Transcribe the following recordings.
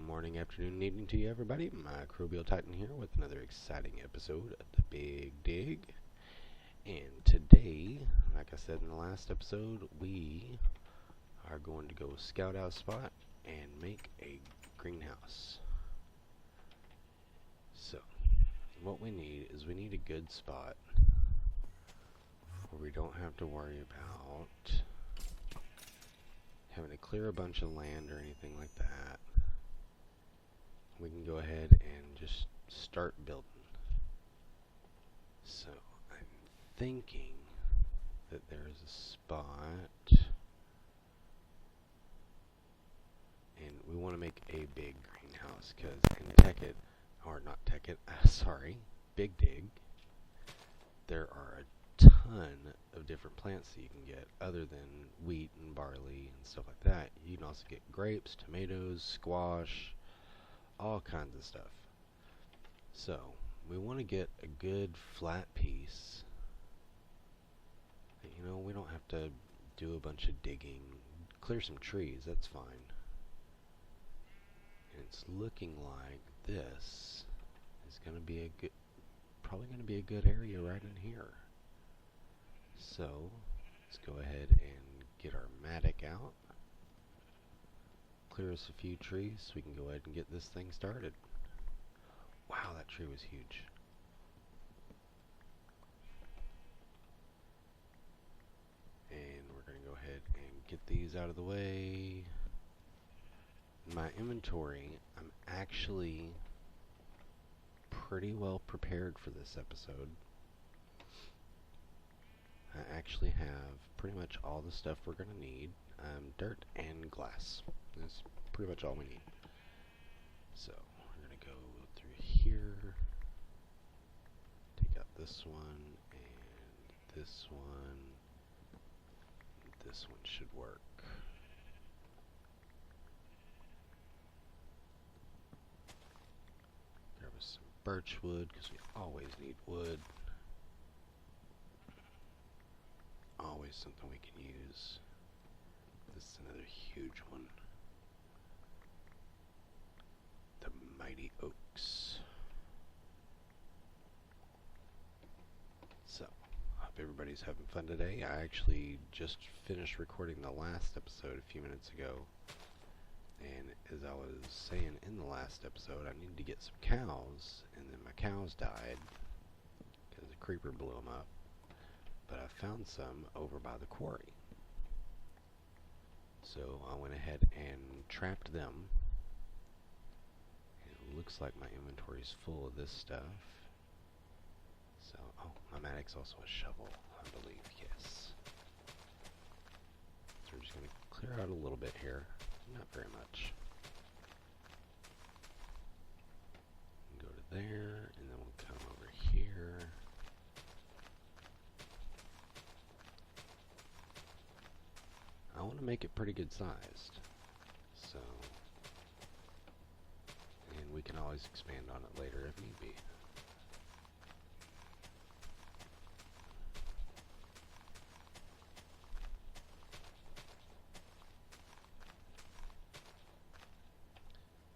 Morning, afternoon, and evening to you, everybody. Microbial Titan here with another exciting episode of the Big Dig. And today, like I said in the last episode, we are going to go scout out a spot and make a greenhouse. So, what we need is we need a good spot where we don't have to worry about having to clear a bunch of land or anything like that. We can go ahead and just start building. So I'm thinking that there's a spot, and we want to make a big greenhouse because in Big Dig, there are a ton of different plants that you can get other than wheat and barley and stuff like that. You can also get grapes, tomatoes, squash, all kinds of stuff. So we want to get a good flat piece. You know, we don't have to do a bunch of digging. Clear some trees, that's fine. And it's looking like this is going to be probably going to be a good area right in here. So let's go ahead and get our mattock out. Clear us a few trees so we can go ahead and get this thing started. Wow, that tree was huge. And we're going to go ahead and get these out of the way. My inventory, I'm actually pretty well prepared for this episode. I actually have pretty much all the stuff we're going to need. Dirt and glass. That's pretty much all we need. So we're going to go through here, take out this one, and this one. This one should work. Grab us some birch wood, because we always need wood. Always something we can use. This is another huge one. The mighty oaks. So, I hope everybody's having fun today. I actually just finished recording the last episode a few minutes ago. And as I was saying in the last episode, I needed to get some cows, and then my cows died because a creeper blew them up. But I found some over by the quarry. So I went ahead and trapped them. It looks like my inventory is full of this stuff. So, oh, my mattock's also a shovel, I believe, yes. So we're just going to clear out a little bit here. Not very much. Go to there, and then we'll come over here. I want to make it pretty good sized. So, and we can always expand on it later if need be.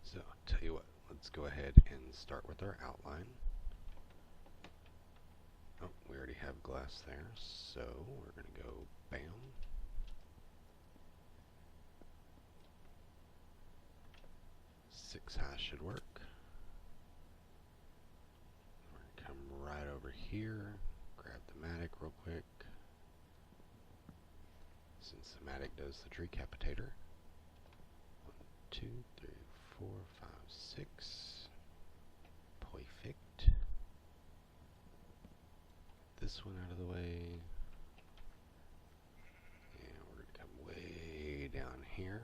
So, tell you what, let's go ahead and start with our outline. Oh, we already have glass there, so we're going to go bam. 6 high should work. We're going to come right over here, grab the mattock real quick. Since the mattock does the tree capitator. 1, 2, 3, 4, 5, 6. Perfect. This one out of the way. And we're going to come way down here.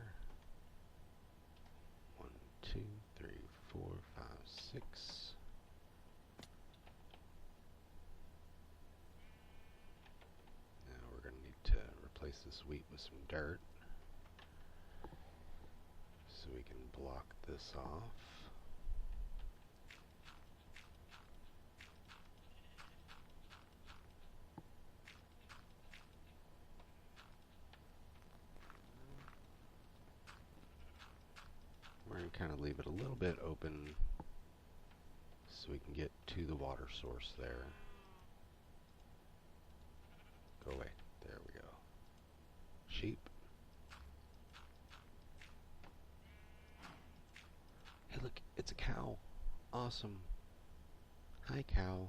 2, 3, 4, 5, 6. Now we're going to need to replace this wheat with some dirt so we can block this off. We're going to kind trying to leave it a little bit open so we can get to the water source there. Go away. There we go. Sheep. Hey look, it's a cow. Awesome. Hi cow.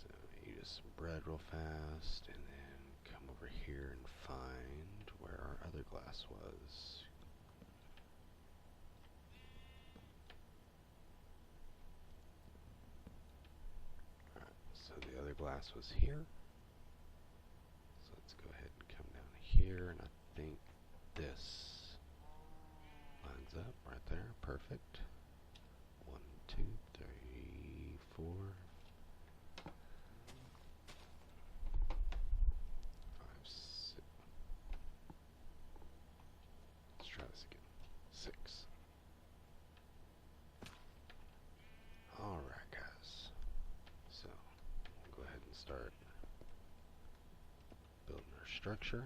So eat us some bread real fast and then come over here and find where our other glass was. Alright, so the other glass was here. So let's go ahead and come down here, and I think this lines up right there. Perfect. 1, 2, 3, 4, 5, 6. Let's try this again. 6. Alright guys. So we'll go ahead and start building our structure.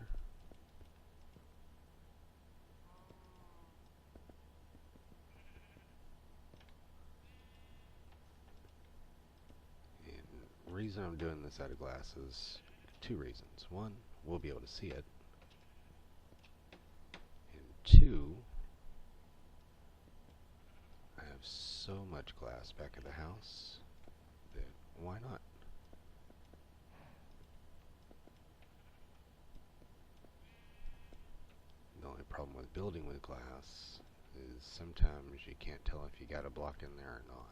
The reason I'm doing this out of glass is 2 reasons. 1, we'll be able to see it. And 2, I have so much glass back at the house that why not? The only problem with building with glass is sometimes you can't tell if you got a block in there or not.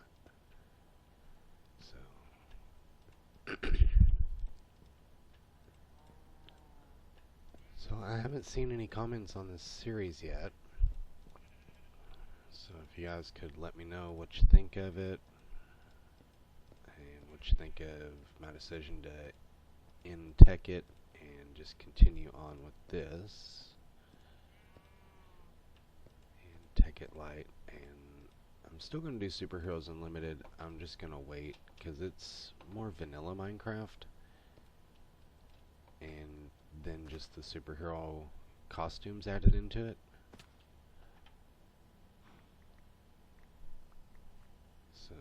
So I haven't seen any comments on this series yet, so if you guys could let me know what you think of it and what you think of my decision to end tech it and just continue on with this and tech it light, and I'm still going to do Superheroes Unlimited. I'm just going to wait because it's more vanilla Minecraft, and then just the superhero costumes added into it. So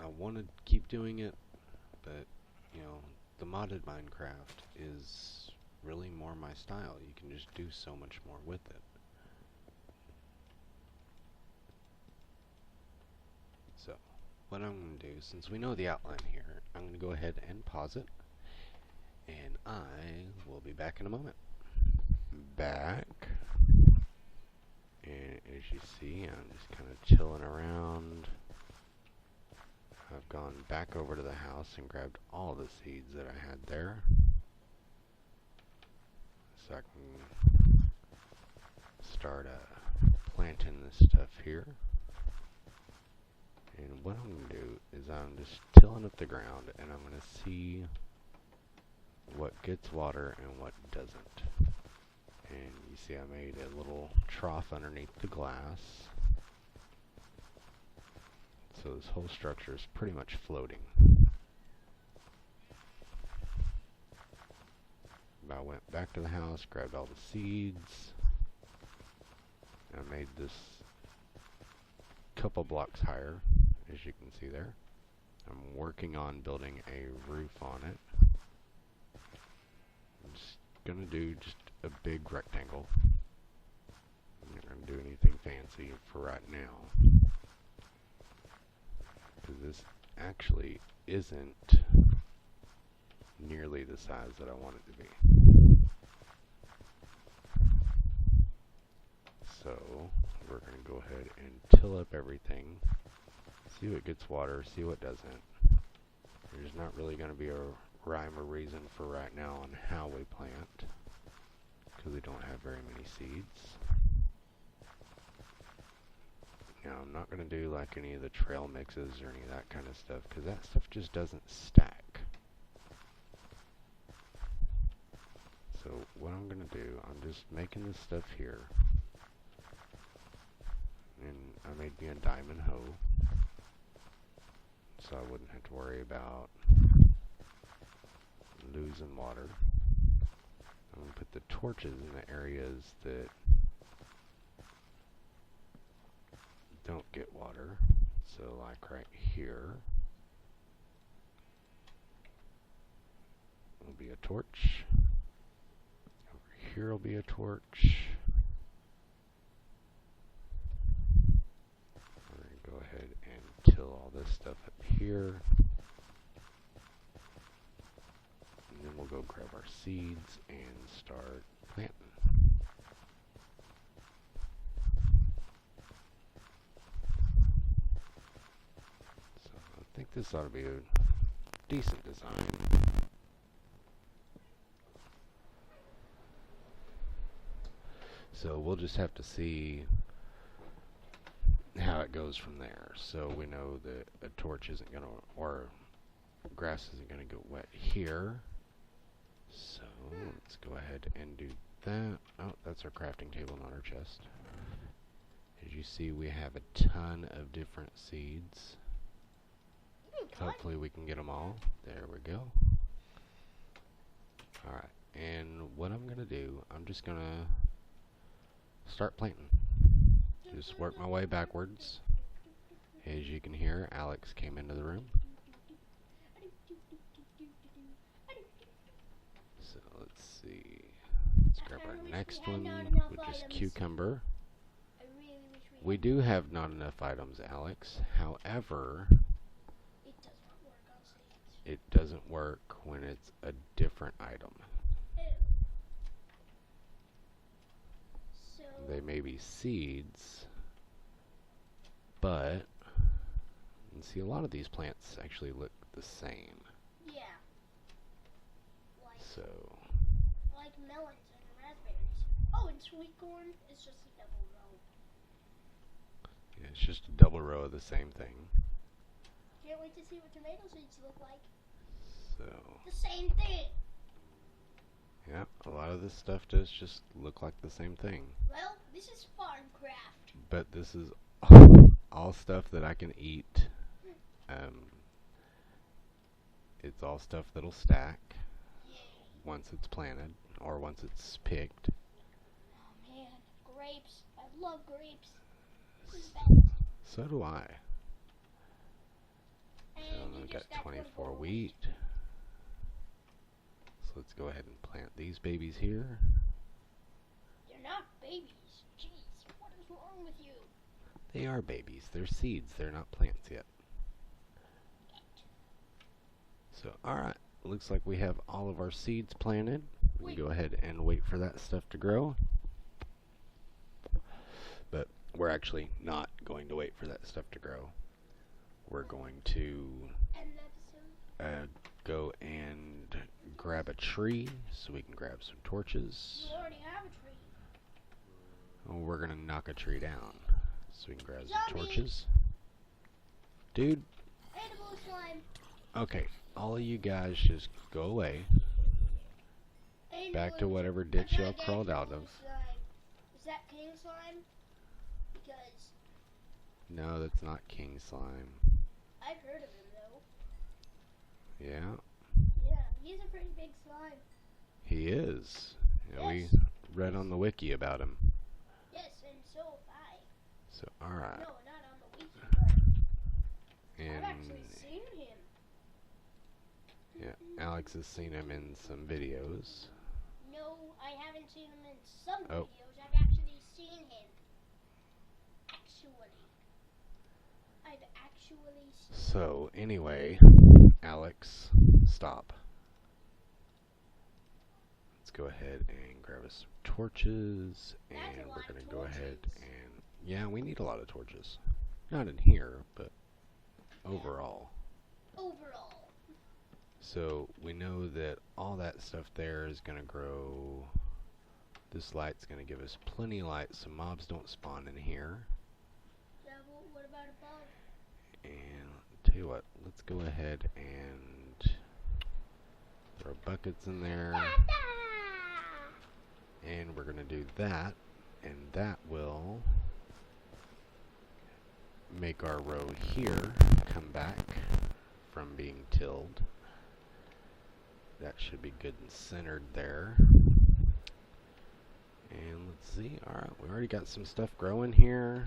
I want to keep doing it, but you know, the modded Minecraft is really more my style. You can just do so much more with it. So what I'm going to do, since we know the outline here, I'm going to go ahead and pause it, and I will be back in a moment. Back, and as you see, I'm just kind of chilling around. I've gone back over to the house and grabbed all the seeds that I had there, so I can start planting this stuff here. And what I'm going to do is I'm just tilling up the ground, and I'm going to see what gets water and what doesn't. And you see I made a little trough underneath the glass, so this whole structure is pretty much floating. I went back to the house, grabbed all the seeds, and I made this couple blocks higher, as you can see there. I'm working on building a roof on it. I'm just gonna do just a big rectangle. I'm not gonna do anything fancy for right now, because this actually isn't nearly the size that I want it to be. So we're gonna go ahead and till up everything, see what gets water, see what doesn't. There's not really gonna be a rhyme or reason for right now on how we plant, because we don't have very many seeds. Now I'm not going to do like any of the trail mixes or any of that kind of stuff, because that stuff just doesn't stack. So what I'm going to do, I'm just making this stuff here, and I made me a diamond hoe, so I wouldn't have to worry about losing water. we'll put the torches in the areas that don't get water. So like right here will be a torch. Over here will be a torch. We're going to go ahead and till all this stuff up here. And then we'll go grab our seeds and start planting. So I think this ought to be a decent design. So we'll just have to see how it goes from there. So we know that a torch isn't going to, or grass isn't going to get wet here. So let's go ahead and do that. Oh, that's our crafting table, not our chest. As you see, we have a ton of different seeds. Hopefully we can get them all. There we go. Alright, and what I'm going to do, I'm just going to start planting. Just work my way backwards. As you can hear, Alex came into the room. So let's see. Let's grab our next one, which is cucumber. We do have not enough items, Alex. However, it doesn't work when it's a different item. They may be seeds, but you see a lot of these plants actually look the same. Yeah. So like melons and raspberries. Oh, and sweet corn is just a double row. yeah, it's just a double row of the same thing. Can't wait to see what tomato seeds look like. So The same thing. yeah, a lot of this stuff does just look like the same thing. Well, this is farm craft. But this is all stuff that I can eat. It's all stuff that'll stack once it's planted or once it's picked. Oh man, grapes. I love grapes. This is best. So do I. And So we've got 24 wheat. So let's go ahead and plant these babies here. They're not babies. Jeez, what is wrong with you? They are babies. They're seeds. They're not plants yet. So, alright. Looks like we have all of our seeds planted. We can go ahead and wait for that stuff to grow. But we're actually not going to wait for that stuff to grow. We're going to go and grab a tree so we can grab some torches. You already have a tree. Oh, we're going to knock a tree down so we can grab some Zombie. torches. Dude. Edible slime. Okay, all of you guys just go away. Back to whatever ditch y'all crawled out of. Slime. Is that king slime? Because No, that's not king slime. I've heard of him though. Yeah, Yeah, he's a pretty big slime. he is. Yeah, Yes. we read on the wiki about him. Yes, and so have I. So, alright. No, not on the wiki, but And I've actually seen him. yeah, Alex has seen him in some videos. No, I haven't seen him in some Oh. videos. I've actually seen him. I've actually seen So, anyway, Alex, stop. Let's go ahead and grab us some torches, and That's a we're lot going of to go ahead torches. and, yeah, we need a lot of torches. Not in here, but overall. overall. So, we know that all that stuff there is going to grow. This light's going to give us plenty of light so mobs don't spawn in here. Yeah, well, what about above? And tell you what, let's go ahead and throw buckets in there. And we're going to do that, and that will make our road here come back from being tilled. That should be good and centered there. And let's see. Alright, we already got some stuff growing here.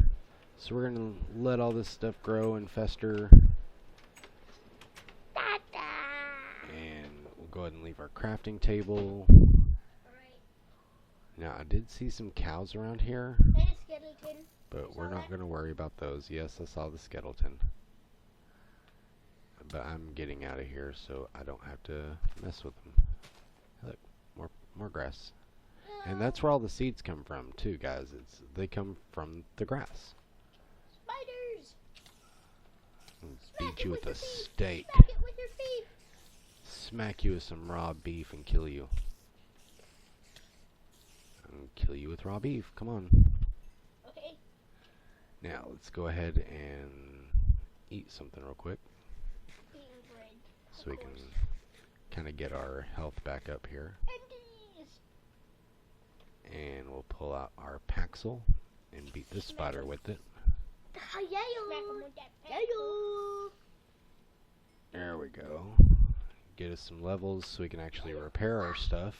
So we're going to let all this stuff grow and fester. And we'll go ahead and leave our crafting table. Alright. Now, I did see some cows around here, And a skeleton. but we're not going to worry about those. Yes, I saw the skeleton. But I'm getting out of here, so I don't have to mess with them. Look, more grass. And that's where all the seeds come from, too, guys. They come from the grass. Spiders! Beat you with a steak. Smack it with your feet! Smack you with some raw beef and kill you. Kill you with raw beef. Come on. Okay. Now, let's go ahead and eat something real quick. Eating bread. So we can kind of get our health back up here. And we'll pull out our Paxel and beat this spider with it. There we go. Get us some levels so we can actually repair our stuff.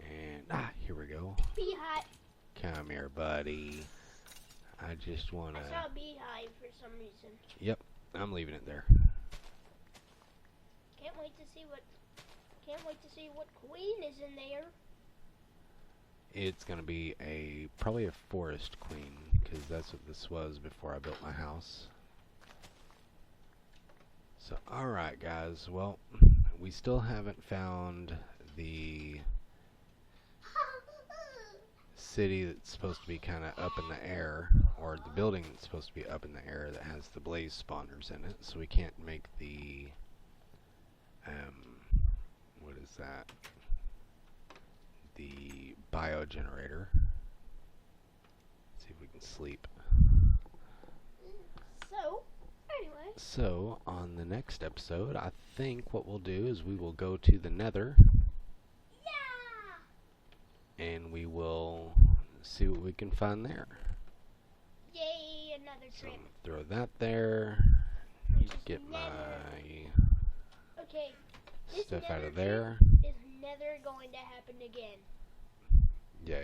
And, here we go. Beehive. Come here, buddy. I just want to... I saw a beehive for some reason. Yep, I'm leaving it there. Can't wait to see what queen is in there. It's going to be probably a forest queen, because that's what this was before I built my house. So, alright guys, well, we still haven't found the city that's supposed to be kind of up in the air, or the building that's supposed to be up in the air that has the blaze spawners in it, so we can't make the, what is that? The biogenerator. See if we can sleep. So, anyway. So, on the next episode, I think what we'll do is we will go to the Nether. Yeah! And we will see what we can find there. Yay, another So, trip. throw that there. Get my Okay. stuff out of there. Is never going to happen again. Yeah,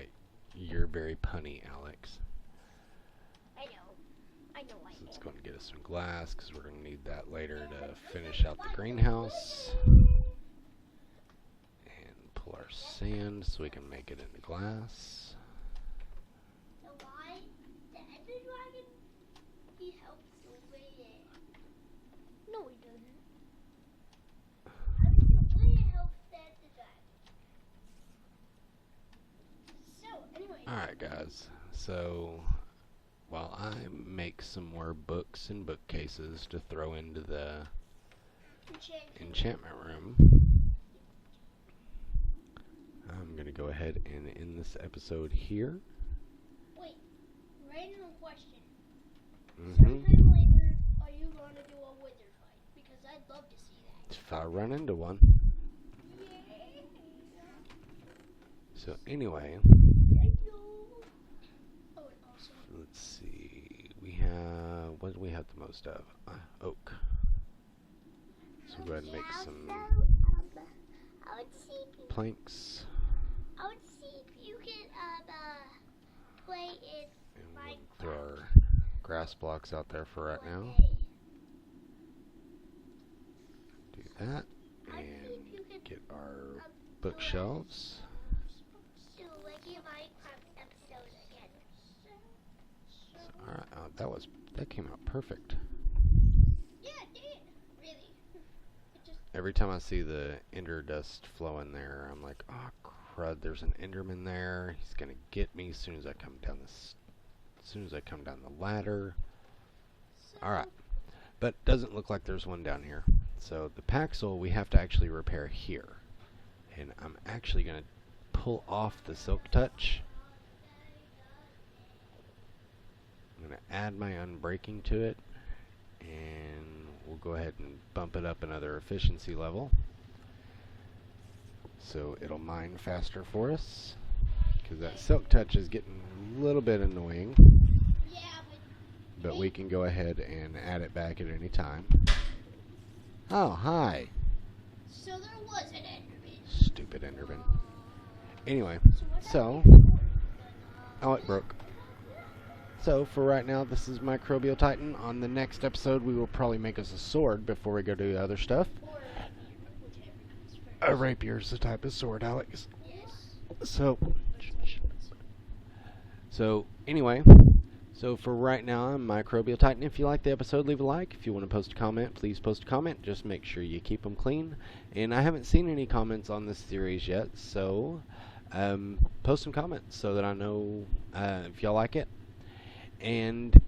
you're very punny, Alex. I know I So let's am. go and get us some glass, because we're going to need that later to finish out the greenhouse. And pull our sand so we can make it into glass. So why the Ender Dragon? He helps the way. No, he doesn't. I mean, the way it helps the Ender Dragon. So anyway. Alright guys, so while I make some more books and bookcases to throw into the enchantment room, I'm going to go ahead and end this episode here. Wait, random question. Mm-hmm. Sometime later, are you going to do a wizard fight? Because I'd love to see that. If I run into one. Yeah. So anyway, Thank you. Oh, and also. let's see. We have, what do we have the most of? Oak. So we'll go ahead and make some I would see if you, planks. I would see if you can play it. And we'll throw our grass blocks out there for right now. Do that. And get our bookshelves. Do like a Minecraft episode again. So, alright, that came out perfect. Yeah, it did. Really. It just. Every time I see the ender dust flowing there, I'm like, oh crud, there's an enderman there. He's gonna get me as soon as I come down the ladder. Alright. But doesn't look like there's one down here. So the Paxel we have to actually repair here. And I'm actually gonna pull off the Silk Touch. I'm gonna add my unbreaking to it. And we'll go ahead and bump it up another efficiency level. So it'll mine faster for us. Because that Silk Touch is getting a little bit annoying. Yeah, But we can go ahead and add it back at any time. Oh, hi. so there was an Enderman. Stupid Enderman. Anyway, what's so, that big oh, it broke. So, for right now, this is Microbial Titan. On the next episode, we will probably make us a sword before we go do the other stuff. or whichever comes first. A rapier is the type of sword, Alex. Yes. So, anyway, so for right now, I'm Microbial Titan. If you like the episode, leave a like. If you want to post a comment, please post a comment. Just make sure you keep them clean. And I haven't seen any comments on this series yet, so post some comments so that I know if y'all like it. And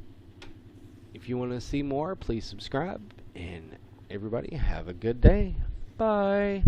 if you want to see more, please subscribe. And everybody, have a good day. Bye.